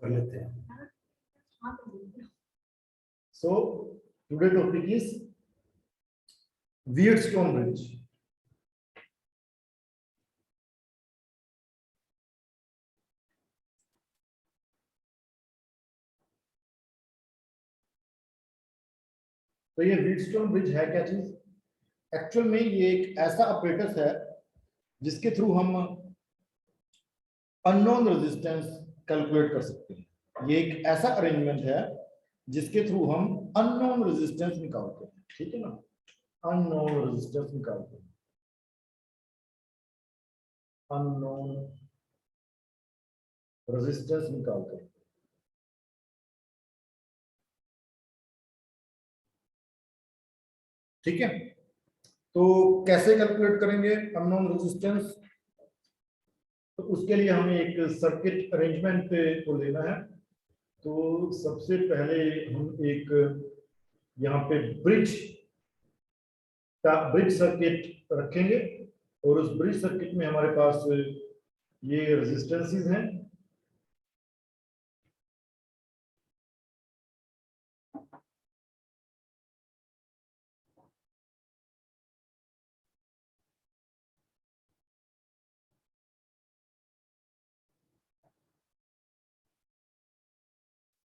कर लेते हैं। So today topic is Wheatstone Bridge. तो ये व्हीटस्टोन ब्रिज है क्या चीज? एक्चुअल में ये एक ऐसा ऑपरेटर्स है जिसके थ्रू हम अननोन रेजिस्टेंस कैलकुलेट कर सकते हैं। ये एक ऐसा अरेंजमेंट है जिसके थ्रू हम अननोन रेजिस्टेंस निकालते हैं, ठीक है ना, अननोन रेजिस्टेंस निकालते हैं, अननोन रेजिस्टेंस निकालते हैं। ठीक है, तो कैसे कैलकुलेट करेंगे अननोन रेजिस्टेंस? तो उसके लिए हमें एक सर्किट अरेंजमेंट को लेना है। तो सबसे पहले हम एक यहाँ पे ब्रिज सर्किट रखेंगे और उस ब्रिज सर्किट में हमारे पास ये रेजिस्टेंसेस हैं।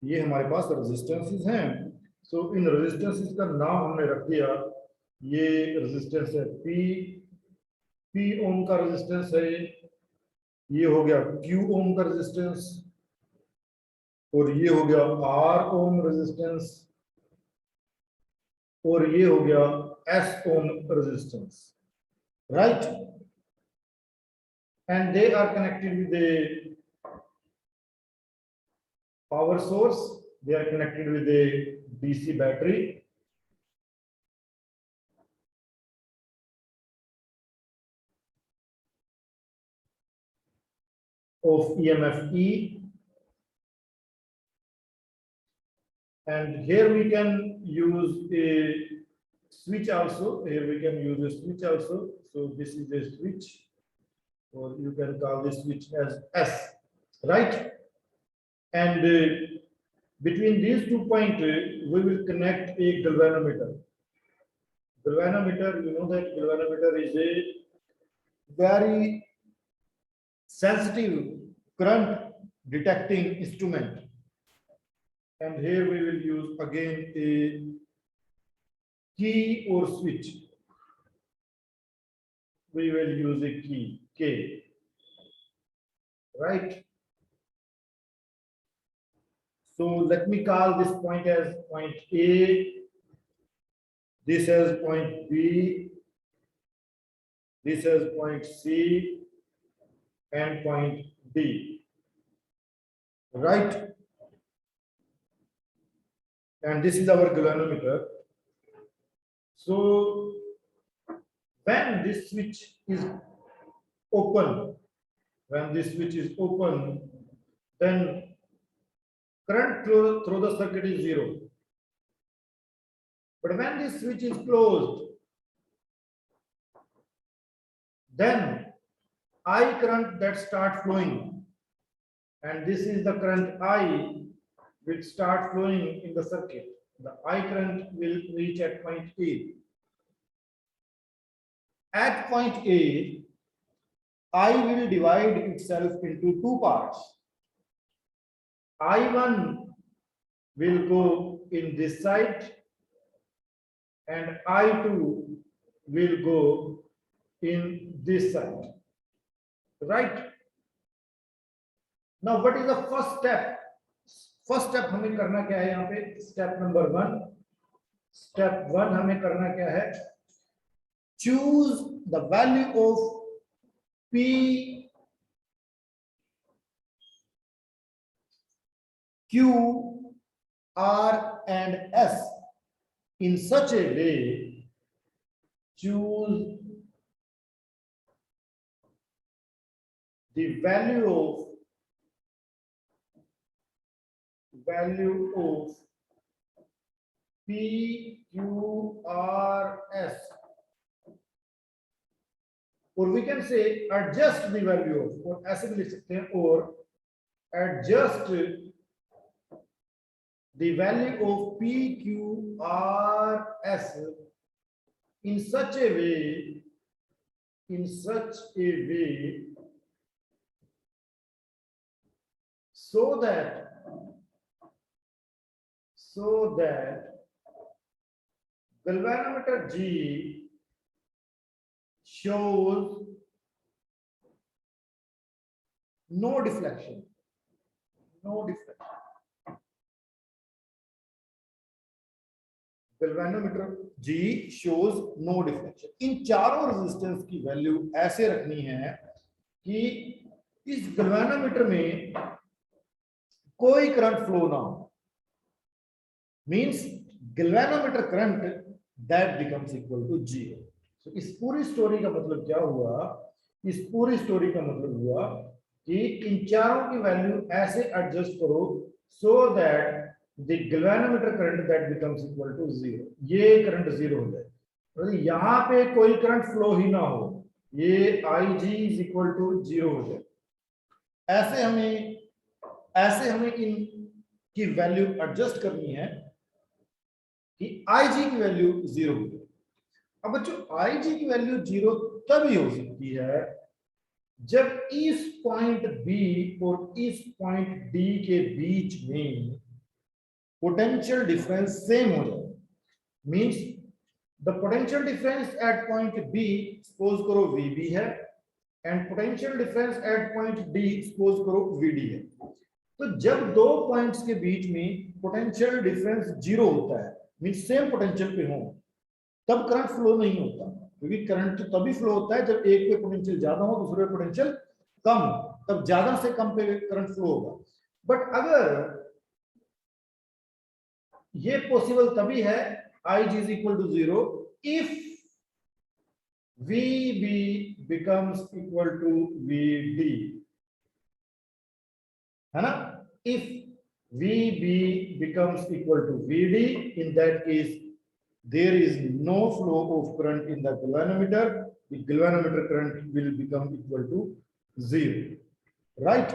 ये हमारे पास रेजिस्टेंसेस हैं। सो इन रेजिस्टेंसेस का नाम हमने रख दिया, ये रेजिस्टेंस है पी ओम का रेजिस्टेंस है, ये हो गया क्यू ओम का रेजिस्टेंस, और ये हो गया आर ओम रेजिस्टेंस, और ये हो गया S ohm resistance, right. And they are connected with the power source, they are connected with a DC battery. Of EMF E, and here we can use a switch also. Here we can use a switch also. So this is a switch, or you can call this switch as S, right? And between these 2 points, we will connect a galvanometer. Galvanometer, you know that galvanometer is a very sensitive current detecting instrument. And here we will use again a key or switch. We will use a key K, right? So let me call this point as point A, this as point B, this as point C, and point D, right? And this is our galvanometer. So when this switch is open, then current through the circuit is 0. But when this switch is closed, then I current that start flowing, and this is the current I which start flowing in the circuit. The I current will reach at point A. At point A, I will divide itself into 2 parts. I1 will go in this side, and I2 will go in this side, right? Now what is the first step? First step हमें करना क्या है यहाँ पे? Step number 1. Step 1 हमें करना क्या है? Choose the value of P, Q, R, and S in such a way. Choose the value of P, Q, R, S, or we can say adjust the value of, or ऐसे भी लिख सकते हैं, or adjust the value of PQRS in such a way, so that galvanometer G shows no deflection. Galvanometer G shows no deflection. इन चारों resistance की value ऐसे रखनी है कि इस गैल्वेनोमीटर में कोई करंट फ्लो ना हो. Means galvanometer current that becomes equal to 0. तो इस पूरी स्टोरी का मतलब क्या हुआ? इस पूरी स्टोरी का मतलब हुआ कि इन चारों की वैल्यू ऐसे एडजस्ट करो so that the galvanometer current that becomes equal to 0. ये करंट 0 हो जाए. तो यहाँ पे कोई करंट फ्लो ही ना हो, ये IG इज इक्वल टू 0 हो जाए. ऐसे हमें इन की वैल्यू एडजस्ट करनी है कि IG की वैल्यू 0 हो जाए. अब बच्चों IG की वैल्यू 0 तभी हो सकती है जब इस पॉइंट B और इस पॉइंट D के बीच में पोटेंशियल डिफरेंस सेम हो जाए. Means the potential difference at point B suppose करो VB है and potential difference at point D suppose करो VD है. तो जब दो पॉइंट्स के बीच में पोटेंशियल डिफरेंस 0 होता है, मींस सेम पोटेंशियल पे हो, तब करंट फ्लो नहीं होता. क्योंकि करंट तो तभी फ्लो होता है जब एक पे पोटेंशियल ज्यादा हो, दूसरे पे पोटेंशियल कम, तब ज्यादा से कम पे करंट फ्लो होगा. बट अगर ये पॉसिबल तभी है IG is equal to 0 if VB becomes equal to VD, है ना? If VB becomes equal to VD, in that case there is no flow of current in the galvanometer. The galvanometer current will become equal to 0, right?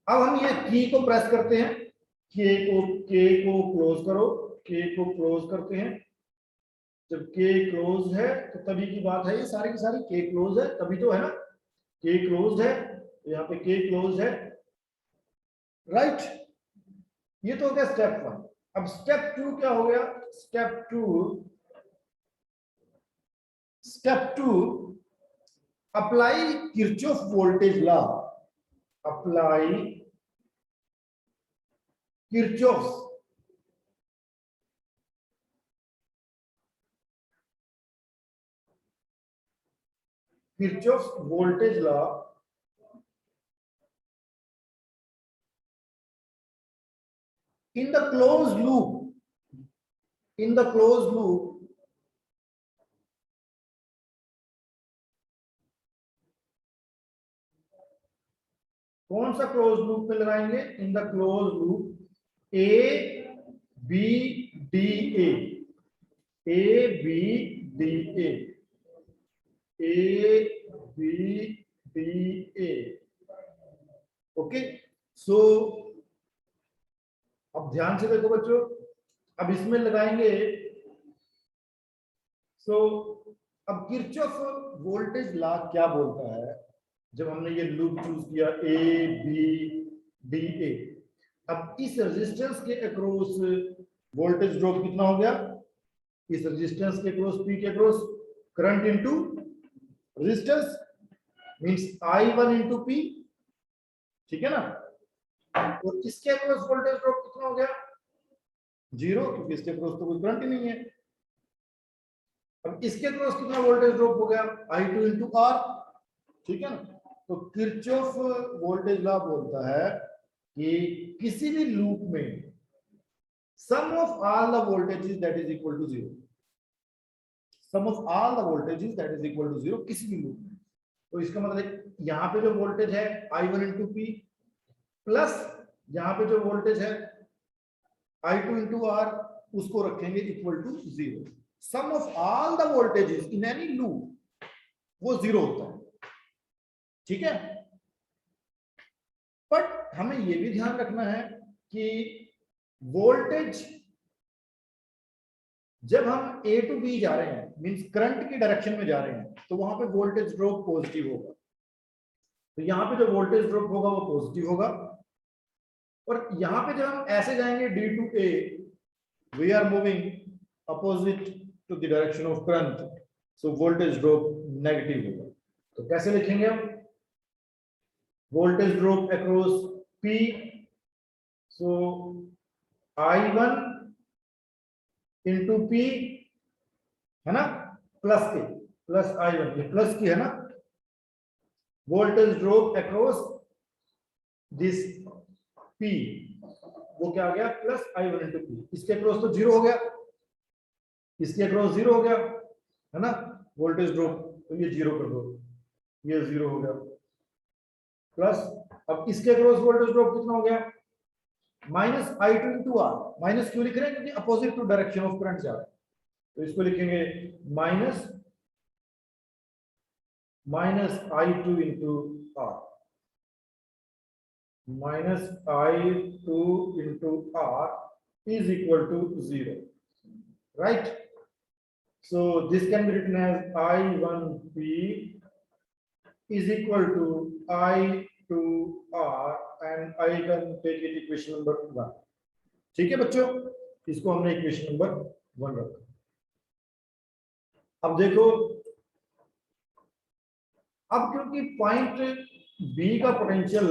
अब हम ये की को press करते हैं, के को क्लोज करो, के को क्लोज करते हैं. जब के क्लोज है तो तभी की बात है, ये सारी की सारी के क्लोज है तभी तो है ना. के क्लोज है तो यहाँ पे के क्लोज है, राइट. ये तो हो गया स्टेप 1. अब स्टेप 2 क्या हो गया? Step 2 apply Kirchhoff voltage law. Apply Kirchhoff's voltage law in the closed loop. कौन सा क्लोज लूप में लगाएंगे? In the close loop ABDA. Okay. So अब ध्यान से देखो बच्चों, अब इसमें लगाएंगे. सो अब किरचॉफ वोल्टेज लॉ क्या बोलता है? जब हमने ये लूप चूज किया ABDA, अब इस रेजिस्टेंस के अक्रॉस वोल्टेज ड्रॉप कितना हो गया? इस रेजिस्टेंस के अक्रॉस, P के across current into resistance means I1 into P, ठीक है ना. और इसके अक्रॉस वोल्टेज ड्रॉप कितना हो गया? 0, क्योंकि इसके अक्रॉस तो कोई करंट ही नहीं है. अब इसके अक्रॉस कितना वोल्टेज ड्रॉप हो गया? I2 इनटू R, ठीक है ना. तो किरचॉफ वोल्टेज लॉ बोलता है कि किसी भी लूप में sum of all the voltages that is equal to 0. Sum of all the voltages that is equal to 0 किसी भी लूप में. तो इसका मतलब यहां पे जो वोल्टेज है I1 इनटू P प्लस यहां पे जो वोल्टेज है I2 इनटू R, उसको रखेंगे equal to 0. Sum of all the voltages in any loop वो 0 होता है, ठीक है. बट हमें ये भी ध्यान रखना है कि वोल्टेज जब हम ए टू बी जा रहे हैं, मींस करंट की डायरेक्शन में जा रहे हैं, तो वहां पे वोल्टेज ड्रॉप पॉजिटिव होगा। तो यहाँ पे जो वोल्टेज ड्रॉप होगा वो पॉजिटिव होगा। और यहाँ पे जब हम ऐसे जाएंगे D to A, we are moving opposite to the direction of current, so voltage drop negative होगा। तो कैसे लिखेंगे हम? Voltage drop across P, so I1 into P, है ना, प्लस के, प्लस I1, ये प्लस की है ना, voltage drop across this P, वो क्या आ गया? Plus I1 into P. इसके अक्रॉस तो जीरो हो गया, इसके अक्रॉस जीरो हो गया, है ना, वोल्टेज ड्रॉप, तो ये जीरो कर दो, ये जीरो हो गया, प्लस अब इसके अक्रॉस वोल्टेज ड्रॉप कितना हो गया? Minus I2 into R. Minus क्यों लिख रहे हैं? क्योंकि opposite to direction of current जा रहा है, तो इसको लिखेंगे minus I2 into R, minus I2 into R is equal to zero, right? So this can be written as I1P is equal to I2R and I can take it equation number 1। ठीक है बच्चों, इसको हमने equation number 1 रखा। अब देखो, अब क्योंकि पॉइंट बी का पोटेंशियल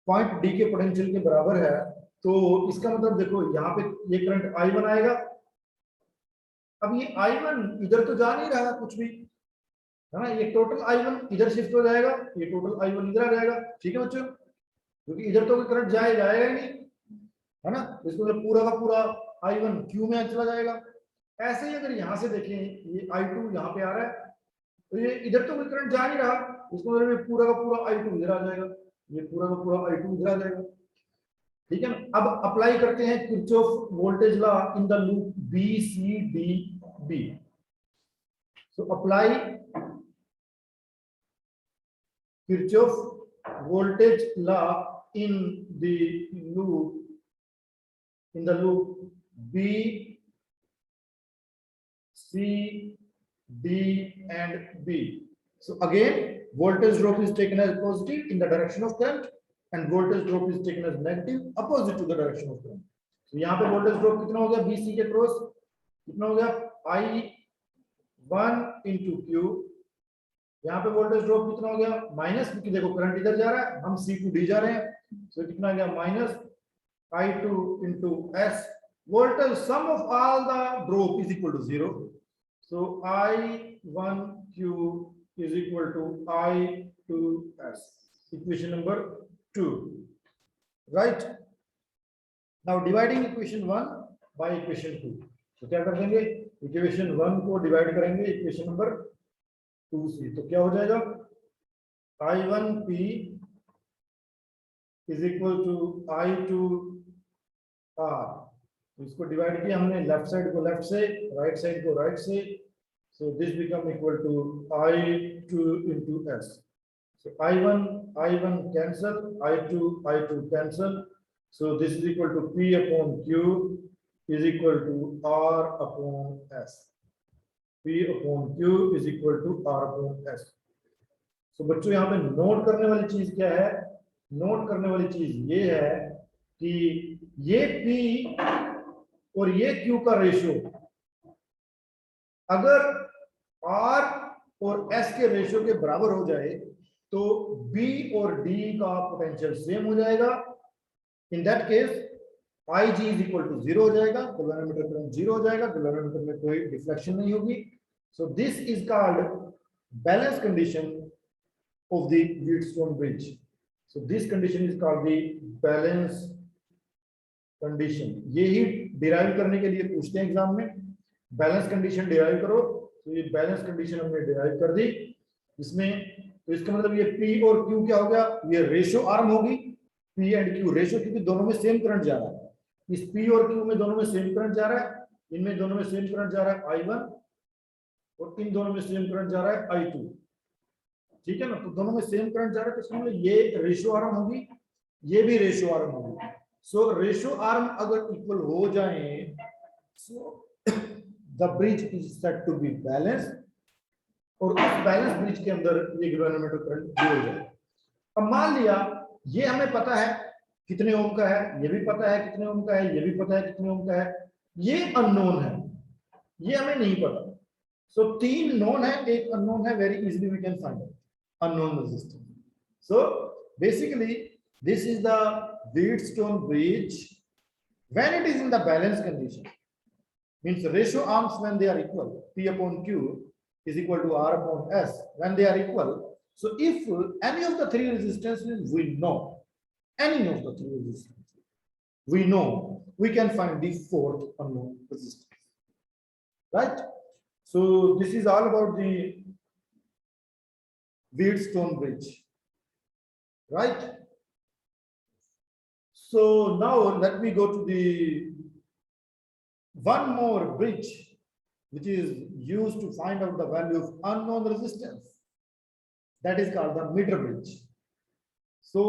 पॉइंट डी के पोटेंशियल के बराबर है, तो इसका मतलब देखो यहाँ पे ये करंट I1 आएगा। अब ये I1 इधर तो जा नहीं रहा कुछ भी, है ना, ये टोटल I1 इधर शिफ्ट हो जाएगा, ये टोटल I1 इधर आ जाएगा। ठीक है बच्चों, क्योंकि इधर तो कोई करंट जाएगा ही नहीं, है ना, इसको मतलब पूरा का पूरा I1 क्यू में चला जाएगा। ऐसे ही अगर यहाँ से देखें, ये I2 यहाँ पे आ रहा है, तो ये इधर तो कोई करंट जा नहीं रहा, इसको मतलब पूरा का पूरा I2 इधर आ जाएगा, ये पूरा का पूरा I2 इधर आ जाएगा। ठीक है ना। अब अप्लाई करते हैं Kirchhoff voltage law in the loop B C D B. So apply Kirchhoff voltage law in the loop B, C, D and B. So again, voltage drop is taken as positive in the direction of current and voltage drop is taken as negative opposite to the direction of current. So यहाँ पे voltage drop कितना हो गया? BC के cross कितना हो गया? I1 into Q। यहाँ पे वोल्टेज ड्रॉप कितना हो गया? माइनस, क्योंकि देखो करंट इधर जा रहा है, हम C टू D जा रहे हैं, तो कितना आ गया? Minus I2 into S। voltage sum of all the drop is equal to 0, so I1Q is equal to I2S, equation number 2, right? Now dividing equation 1 by equation 2, तो क्या कर देंगे? इक्वेशन 1 को डिवाइड करेंगे इक्वेशन नंबर 2 से, तो क्या हो जाएगा? I1P is equal to I2R। इसको डिवाइड किया हमने, लेफ्ट साइड को लेफ्ट से, राइट साइड को राइट से, so this become equal to I2 into S। So I1 cancel, I2 cancel, so this is equal to P upon Q is equal to R upon S। P upon Q is equal to R upon S। So बच्चों यहाँ पे note करने वाली चीज क्या है? Note करने वाली चीज ये है कि ये P और ये Q का रेशियो अगर R और S के रेशियो के बराबर हो जाए तो B और D का पोटेंशियल सेम हो जाएगा। In that case IG is equal to 0 हो जाएगा, गैल्वेनोमीटर करंट 0 हो जाएगा, गैल्वेनोमीटर में कोई डिफ्लेक्शन नहीं होगी। So this is called balance condition of the Wheatstone bridge. So this condition is called the balance condition. ये ही डिराइव करने के लिए पूछते हैं एग्जाम में, बैलेंस कंडीशन डिराइव करो। तो ये बैलेंस कंडीशन हमने डिराइव कर दी इसमें, तो इसका मतलब ये P और Q क्या हो गया? ये रेशियो आर्म होगी, P एंड Q रेशियो, क्योंकि दोनों में सेम करंट जा रहा है। इस P और Q में दोनों में सेम करंट जा रहा है, इनमें दोनों में सेम करंट जा रहा है I1 और इन दोनों में सेम करंट जा रहा है I2। ठीक है ना, तो दोनों में सेम करंट जा रहा है, तो इसमें ये रेशियो आर्म होगी, ये भी रेशियो आर्म होगी। सो रेशियो आर्म अगर इक्वल हो जाए, so the bridge is said to be balance, और उस बैलेंस ब्रिज के अंदर ये गिवेर्नमेंटल करंट भी हो जाए। अब मान लिया ये हमें पता है कितने ओम का है, ये भी पता है कितने ओम का है, ये भी पता है कितने ओम का है, ये अननोन है, ये हमें नहीं पता। सो तीन नोन है, एक अननोन है, very easily we can find out unknown resistance. So basically this is the Wheatstone bridge when it is in the balanced condition, means ratio arms when they are equal, P upon Q is equal to R upon S when they are equal. So if any of the three resistances we know, any of the three resistances we know, we can find the fourth unknown resistance, right? So this is all about the Wheatstone bridge, right? So now let me go to the one more bridge which is used to find out the value of unknown resistance, that is called the meter bridge. So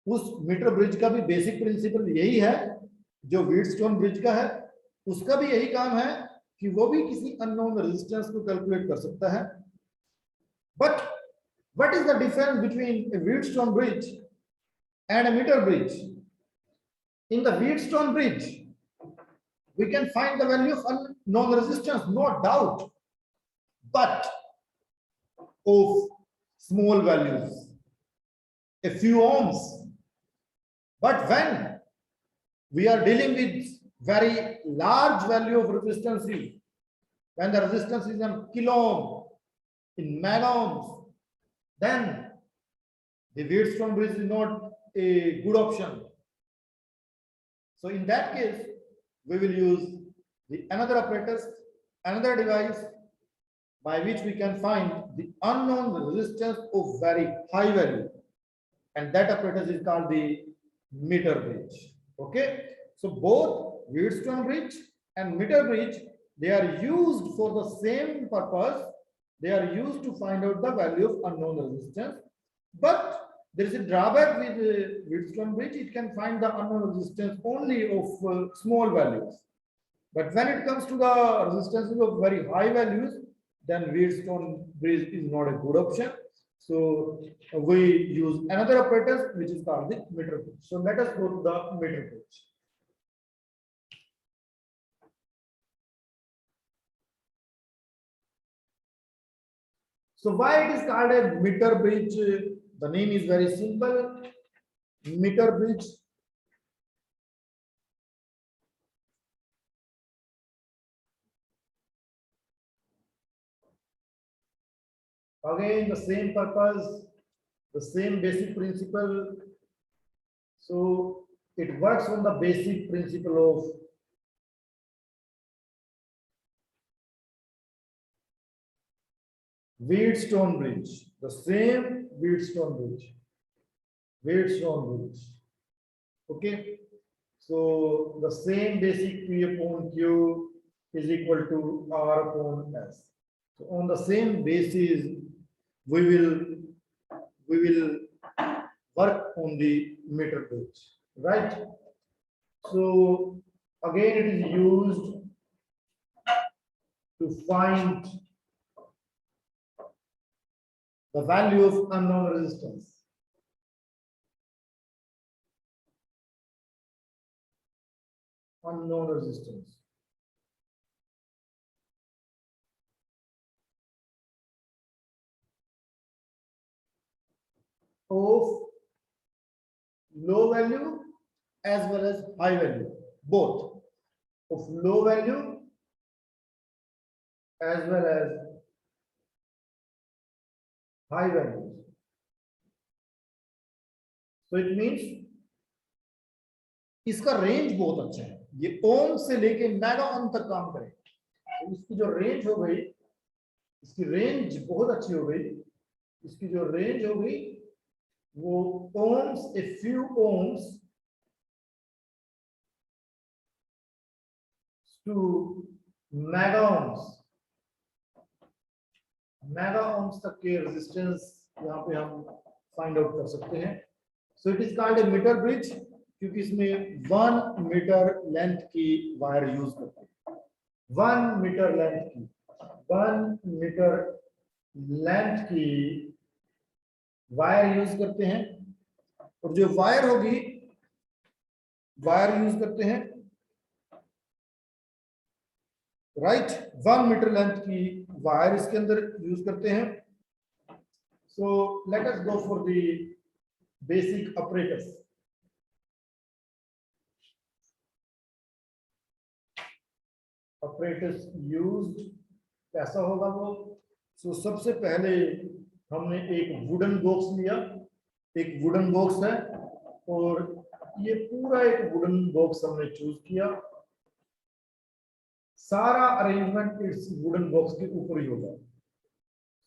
उस metre bridge का भी basic principle यही है जो Wheatstone bridge का है, उसका भी यही काम है कि वो भी किसी अननोन रेजिस्टेंस को कैलकुलेट कर सकता है। But what is the difference between A Wheatstone bridge and a meter bridge? In the Wheatstone bridge, we can find the value of unknown resistance, no doubt, but of small values, a few ohms. But when we are dealing with very large value of resistance, when the resistance is in kilo ohm, in mega ohms, then the Wheatstone bridge is not a good option. So in that case, we will use the another apparatus, another device by which we can find the unknown resistance of very high value, and that apparatus is called the meter bridge. Okay, so both Wheatstone bridge and meter bridge, they are used for the same purpose. They are used to find out the value of unknown resistance, but there is a drawback with Wheatstone bridge. It can find the unknown resistance only of small values. But when it comes to the resistances of very high values, then Wheatstone bridge is not a good option. So we use another apparatus which is called the meter bridge. So let us go to the meter bridge. So why it is called a meter bridge? The name is very simple, meter bridge. Again, the same purpose, the same basic principle. So it works on the basic principle of Wheatstone bridge, the same Wheatstone bridge. Wheatstone bridge. Okay, so the same basic P upon Q is equal to R upon S. So on the same basis, we will work on the meter bridge, right? So again, it is used to find the value of unknown resistance. Unknown resistance. Of low value as well as high value, both of low value as well as high values. So it means इसका range बहुत अच्छा है, ये ओम से लेके mega ohm तक काम करे, तो इसकी जो रेंज हो गई, इसकी रेंज बहुत अच्छी हो गई, इसकी जो रेंज हो गई वो ohms, a few ohms to mega ohms, mega ohms तक के रेजिस्टेंस यहाँ पे हम फाइंड आउट कर सकते हैं। So it is called a metre bridge, क्योंकि इसमें 1 मीटर लेंथ की वायर यूज करते हैं। 1 मीटर लेंथ की 1 मीटर लेंथ की वायर यूज करते हैं। और जो वायर होगी, वायर यूज करते हैं, राइट, 1 मीटर लेंथ की वायर इसके अंदर यूज करते हैं। So let us go for the basic operators. Operators used कैसा होगा वो? सो सबसे पहले हमने एक वुडन बॉक्स लिया, एक वुडन बॉक्स है, और ये पूरा एक वुडन बॉक्स हमने चूज किया। सारा अरेंजमेंट इस वुडन बॉक्स के ऊपर ही होगा।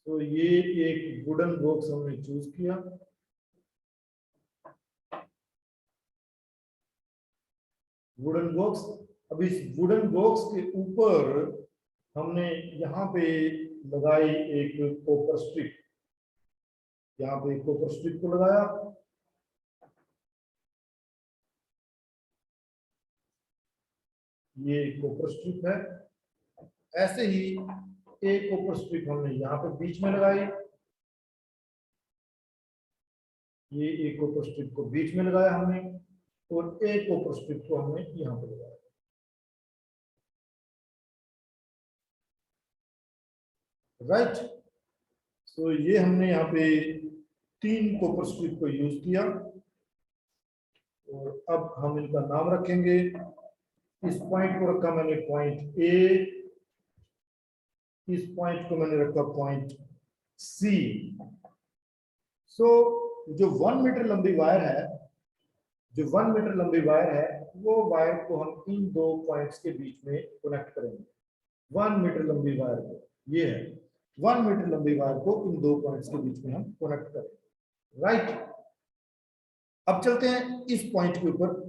तो ये एक वुडन बॉक्स हमने चूज किया। वुडन बॉक्स, अब इस वुडन बॉक्स के ऊपर हमने यहाँ पे लगाई एक कॉपर स्ट्रिप। यहाँ पे कॉपर स्ट्रिप को लगाया। ये कॉपर स्ट्रिप है। ऐसे ही एक कॉपर स्ट्रिप हमने यहाँ पे बीच में लगाई। ये एक कॉपर स्ट्रिप को बीच में लगाया हमने, और एक कॉपर स्ट्रिप को हमने यहाँ पे लगाया। राइट, तो ये हमने यहाँ पे 3 कॉपर स्ट्रिप को यूज किया। और अब हम इनका नाम रखेंगे। इस पॉइंट को रखा मैंने पॉइंट ए, इस पॉइंट को मैंने रखा पॉइंट सी। सो जो 1 मीटर लंबी वायर है, जो 1 मीटर लंबी वायर है, वो वायर को हम इन 2 पॉइंट्स के बीच में कनेक्ट करेंगे। 1 मीटर लंबी वायर को, ये है 1 मीटर लंबी वायर को इन 2 पॉइंट्स के बीच में हम कनेक्ट करेंगे। राइट, अब चलते हैं इस पॉइंट के ऊपर।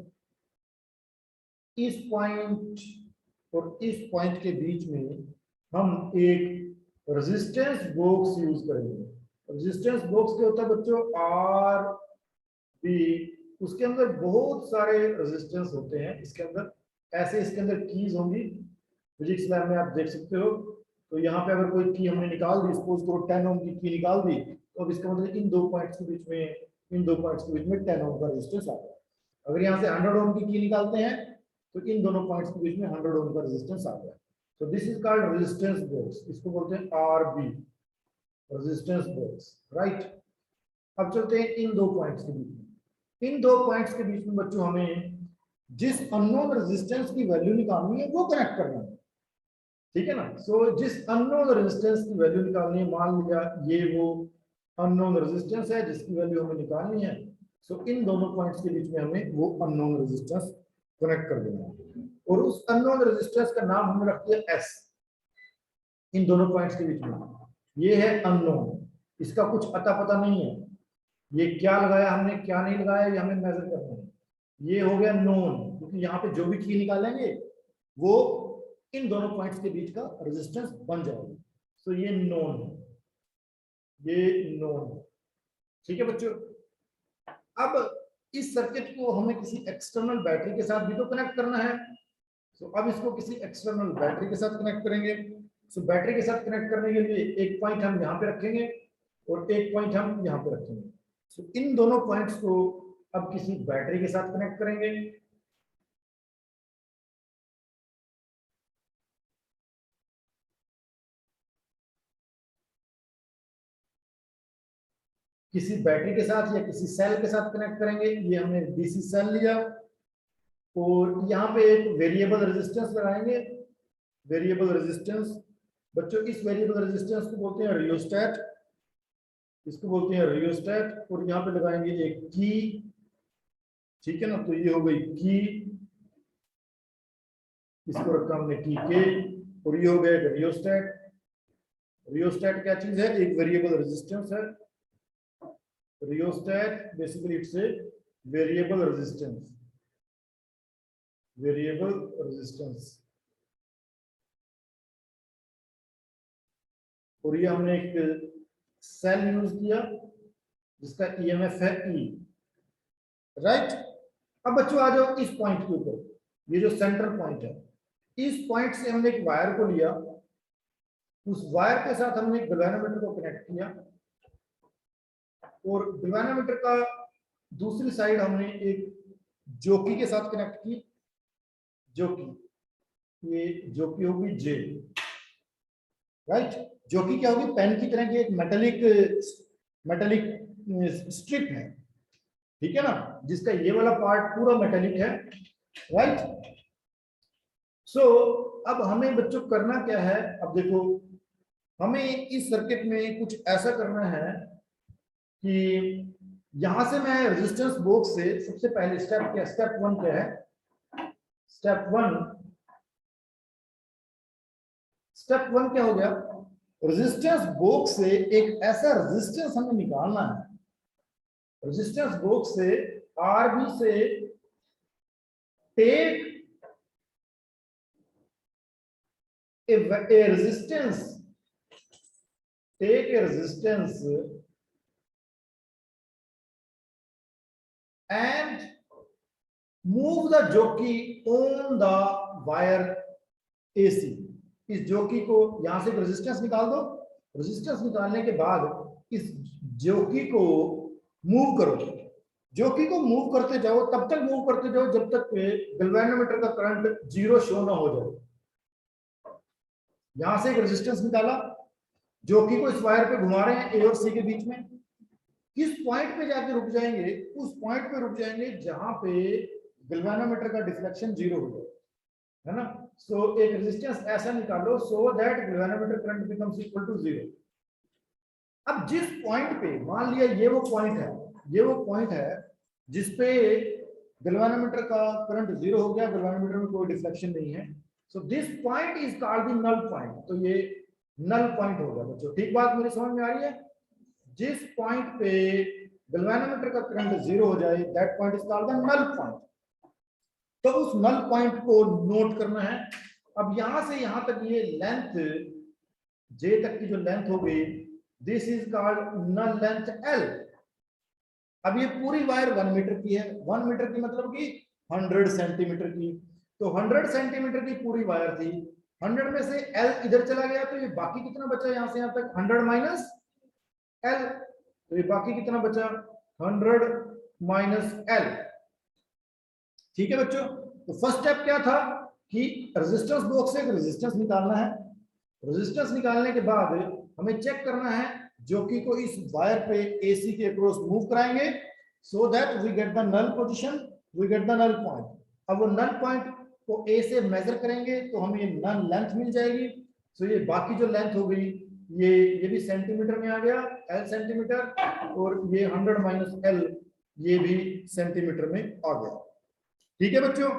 इस पॉइंट और इस पॉइंट के बीच में हम एक रेजिस्टेंस बॉक्स यूज करेंगे। रेजिस्टेंस बॉक्स क्या होता है बच्चों? आर बी, उसके अंदर बहुत सारे रेजिस्टेंस होते हैं। इसके अंदर ऐसे, इसके अंदर कीज होंगी। फिजिक्स लैब में आप देख सकते हो। तो यहाँ पे अगर कोई की हमने निकाल दी, सपोज करो 10 ओम की निकाल दी, तो अब इसका मतलब इन 2 पॉइंट्स के बीच में, इन 2 पॉइंट्स के बीच में 10 ओम का रेजिस्टेंस आ गया। अगर यहाँ से 100 ओम की निकालते हैं, तो इन दोनों पॉइंट्स के बीच में 100 ओम का रेजिस्टेंस आ गया। तो this is called resistance box. इसको बोलते हैं आरबी, रेजिस्टेंस बॉक्स। राइट, अब चलते हैं इन 2 पॉइंट्स के बीच में। इन 2 पॉइंट्स के बीच में बच्चों हमें जिस अननोन रेजिस्टेंस की वैल्यू निकालनी है वो कनेक्ट करना है। ठीक है ना? सो जिस अननोन रेजिस्टेंस की वैल्यू निकालनी है, मान लिया ये वो अननोन रेजिस्टेंस है जिसकी वैल्यू हमें निकालनी है। सो इन दोनों पॉइंट्स के बीच में हमें वो अननोन रेजिस्टेंस कनेक्ट कर देना है, और उस अननोन रेजिस्टेंस का नाम हमने रख दिया एस। इन दोनों पॉइंट्स के बीच में ये है अननोन, इसका कुछ अता पता नहीं है। ये क्या लगाया हमने, क्या नहीं लगाया, ये हमें मेजर करना है। ये हो गया नोन, क्योंकि यहाँ पे जो भी की निकालेंगे वो इन दोनों पॉइंट्स के बीच का रेजिस्टेंस बन जाएगा। तो ये नोन है, ये नोन है। ठीक है बच्चों, अब इस सर्किट को हमें किसी एक्सटर्नल बैटरी के साथ भी तो कनेक्ट करना है। तो अब इसको किसी एक्सटर्नल बैटरी के साथ कनेक्ट करेंगे। तो बैटरी के साथ कनेक्ट करने के लिए एक पॉइंट हम यहाँ पे रखेंगे और एक पॉइंट हम यहाँ पे रखेंगे। तो इन दोनों पॉइंट्स को अब किसी बैटरी के साथ कनेक्ट करेंगे। किसी बैटरी के साथ या किसी सेल के साथ कनेक्ट करेंगे। ये हमने डीसी सेल लिया, और यहाँ पे एक वेरिएबल रेजिस्टेंस लगाएंगे। वेरिएबल रेजिस्टेंस बच्चों, इस वेरिएबल रेजिस्टेंस को बोलते हैं रियोस्टेट, इसको बोलते हैं रियोस्टेट। और यहाँ पे लगाएंगे एक की। ठीक है ना? तो ये हो गई की, इसको रखा हमने की के, और ये हो गया एक रियोस्टेट। रियोस्टेट क्या चीज है? एक वेरिएबल रेजिस्टेंस है। Rheostat basically it's a variable resistance, variable resistance. और ये हमने एक सेल यूज किया जिसका ईएमएफ है ई, राइट। अब बच्चों आ जाओ इस पॉइंट के ऊपर, ये जो सेंटर पॉइंट है, इस पॉइंट से हमने एक वायर को लिया, उस वायर के साथ हमने एक गैल्वेनोमीटर को कनेक्ट किया, और गैल्वेनोमीटर का दूसरी साइड हमने एक जोकी के साथ कनेक्ट की, जोकी, ये जोकी होगी जे, राइट। जोकी क्या होगी, पेन की तरह की एक मेटेलिक स्ट्रिप है, ठीक है ना, जिसका ये वाला पार्ट पूरा मेटेलिक है, राइट। सो अब हमें बच्चों करना क्या है, अब देखो हमें इस सर्किट में कुछ ऐसा करना है कि यहां से मैं रेजिस्टेंस बॉक्स से सबसे पहले स्टेप वन क्या है, स्टेप वन क्या हो गया, रेजिस्टेंस बॉक्स से एक ऐसा रेजिस्टेंस हमें निकालना है, रेजिस्टेंस बॉक्स से आरबी से take a resistance, take a resistance and move the jockey on the wire AC। इस जोकी को यहां से रेजिस्टेंस निकाल दो, रेजिस्टेंस निकालने के बाद इस जोकी को मूव करो, जोकी को मूव करते जाओ, तब तक मूव करते जाओ जब तक गैल्वेनोमीटर का करंट जीरो शो ना हो जाए। यहां से एक रेजिस्टेंस निकाला, जोकी को इस वायर पे घुमा रहे हैं ए और सी के बीच में, किस पॉइंट पे जाके रुक जाएंगे, उस पॉइंट पे रुक जाएंगे जहां पे गैल्वेनोमीटर का डिफ्लेक्शन जीरो हो जाए, है ना। सो एक रेजिस्टेंस ऐसा निकालो so that galvanometer current becomes equal to zero. अब जिस पॉइंट पे, मान लिया ये वो पॉइंट है, ये वो पॉइंट है जिसपे गैल्वेनोमीटर का करंट जीरो हो गया, गैल्वेनोमीटर में कोई डिफ्लेक्शन नहीं है, so this point is called the null point. तो ये नल पॉइंट हो गया बच्चों, ठीक बात मेरी समझ में आ रही है। जिस पॉइंट पे गैल्वेनोमीटर का करंट जीरो हो जाए, that point is called the null point. तो उस नल पॉइंट को नोट करना है। अब यहां से यहां तक ये लेंथ, जे तक की जो लेंथ हो गई, this is called null length L. अब ये पूरी वायर 1 मीटर की है, 1 मीटर की मतलब कि 100 सेंटीमीटर की, तो 100 सेंटीमीटर की पूरी वायर थी, 100 में से एल इधर चला गया, तो ये बाकी कितना बचा यहां से यहां तक, 100 माइनस एल, तो ये बाकी कितना बचा, 100 माइनस एल। ठीक है बच्चों, तो फर्स्ट स्टेप क्या था कि रेजिस्टेंस बॉक्स से एक रेजिस्टेंस निकालना है, रेजिस्टेंस निकालने के बाद हमें चेक करना है जोकी को इस वायर पे एसी के अक्रॉस मूव कराएंगे, so that we get the null position, we get the null point. अब वो नल पॉइंट को ए से मेजर करेंगे तो हमें ये नल लेंथ मिल जाएगी। सो ये बाकी जो लेंथ हो गई, ये भी सेंटीमीटर में आ गया, एल सेंटीमीटर, और ये 100 माइनस एल ये भी सेंटीमीटर में आ गया। ठीक है बच्चों,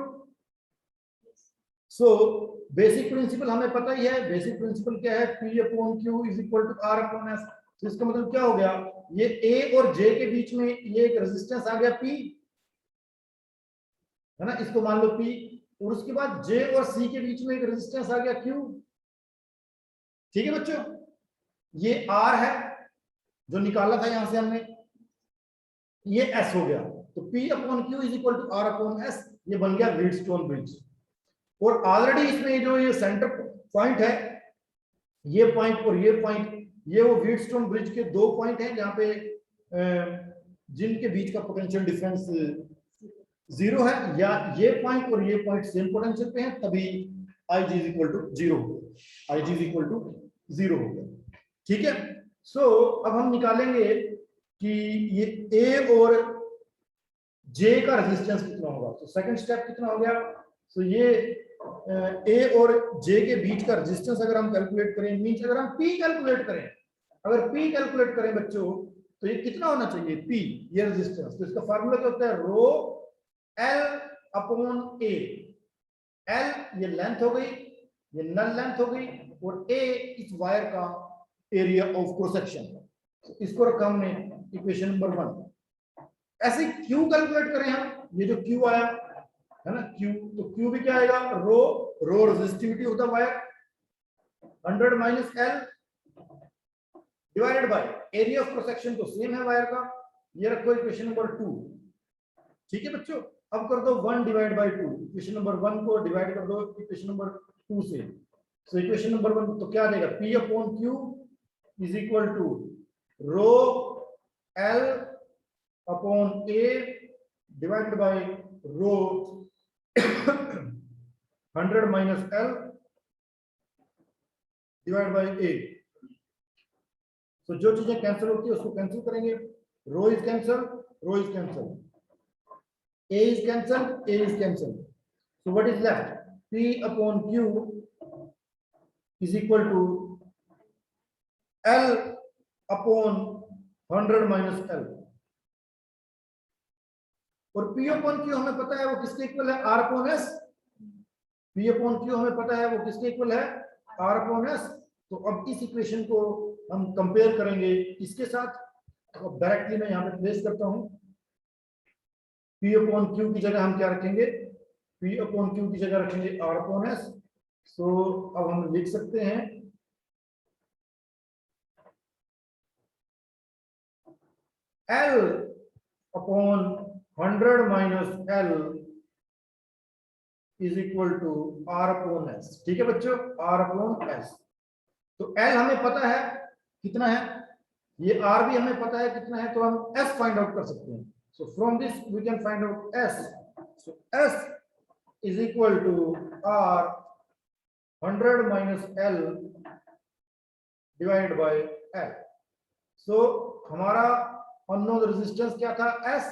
सो बेसिक प्रिंसिपल हमें पता ही है, बेसिक प्रिंसिपल क्या है, P upon Q is equal to R upon S। तो इसका मतलब क्या हो गया, ये A और J के बीच में ये एक रेजिस्टेंस आ गया P, है ना, इसको मान लो P, और उसके बाद J और C के बीच में एक रेजिस्टेंस आ गया Q। ठीक है बच्चों, ये R है जो निकाला था यहां से हमने, ये S हो गया, तो P upon Q is equal to R upon S, ये बन गया व्हीटस्टोन ब्रिज। और ऑलरेडी इसमें जो ये सेंटर पॉइंट है, ये पॉइंट और ये पॉइंट, ये वो व्हीटस्टोन ब्रिज के दो पॉइंट हैं जहां पे जिनके बीच का पोटेंशियल डिफरेंस जीरो है, या ये पॉइंट और ये पॉइंट सेम पोटेंशियल पे हैं, तभी IG is equal to zero, IG is equal to zero हो गया। ठीक है, सो अब हम निकालेंगे कि ये A और J का रेजिस्टेंस कितना होगा। तो सेकंड स्टेप कितना हो गया, तो ये A और J के बीच का रेजिस्टेंस अगर हम कैलकुलेट करें, मींस अगर हम P कैलकुलेट करें, अगर P कैलकुलेट करें बच्चों, तो ये कितना होना चाहिए P, ये रेजिस्टेंस। तो इसका फार्मूला क्या होता है, रो L अपॉन A। L ये लेंथ हो गई, ये नल लेंथ हो गई, और A इस वायर का एरिया ऑफ क्रॉस सेक्शन। इसको रखा हमने इक्वेशन नंबर 1। ऐसे Q कैलकुलेट करें हम, ये जो Q आया है ना Q, तो Q भी क्या आएगा, rho resistivity of the wire 100 minus L, divided by area of cross section तो सेम है वायर का, ये रखो इक्वेशन नंबर 2। ठीक है बच्चों, अब कर दो 1 डिवाइड बाय 2, इक्वेशन नंबर 1 को डिवाइड कर दो इक्वेशन नंबर 2 से। सो इक्वेशन नंबर 1 तो क्या देगा, P upon Q is equal to rho L upon A divided by rho 100 minus L divide by A। तो जो चीजें कैंसिल होती है उसको कैंसिल करेंगे, rho is cancel, rho is cancel, A is cancelled, A is cancelled. So what is left? P upon Q is equal to L upon 100 minus L. और P upon Q हमें पता है वो किसके इक्वल है, R upon S। P upon Q हमें पता है वो किसके इक्वल है, R upon S। तो अब इस इक्वेशन को हम कंपेयर करेंगे इसके साथ। तो डायरेक्टली मैं यहाँ पे प्लेस करता हूँ, P अपॉन Q की जगह हम क्या रखेंगे, P अपॉन Q की जगह रखेंगे R अपॉन S। सो अब हम लिख सकते हैं L upon 100 minus L is equal to R upon S। ठीक है बच्चों, R अपॉन S। तो L हमें पता है कितना है, ये R भी हमें पता है कितना है, तो हम S फाइंड आउट कर सकते हैं। So from this we can find out S. So S is equal to R 100 minus L divided by L. So हमारा unknown resistance क्या था, S।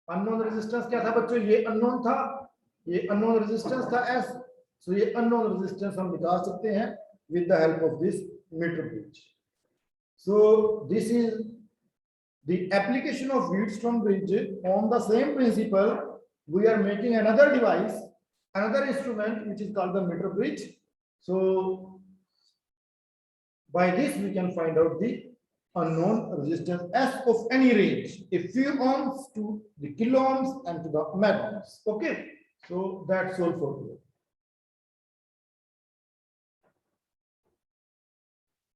unknown resistance क्या था बच्चों, ये unknown था, ये unknown resistance था S। So ये unknown resistance हम निकाल सकते हैं with the help of this meter bridge. So this is the application of Wheatstone bridge. On the same principle, we are making another device, another instrument which is called the meter bridge. So by this we can find out the unknown resistance S of any range, a few ohms to the kilo ohms and to the mega ohms. Okay, so that's all for today.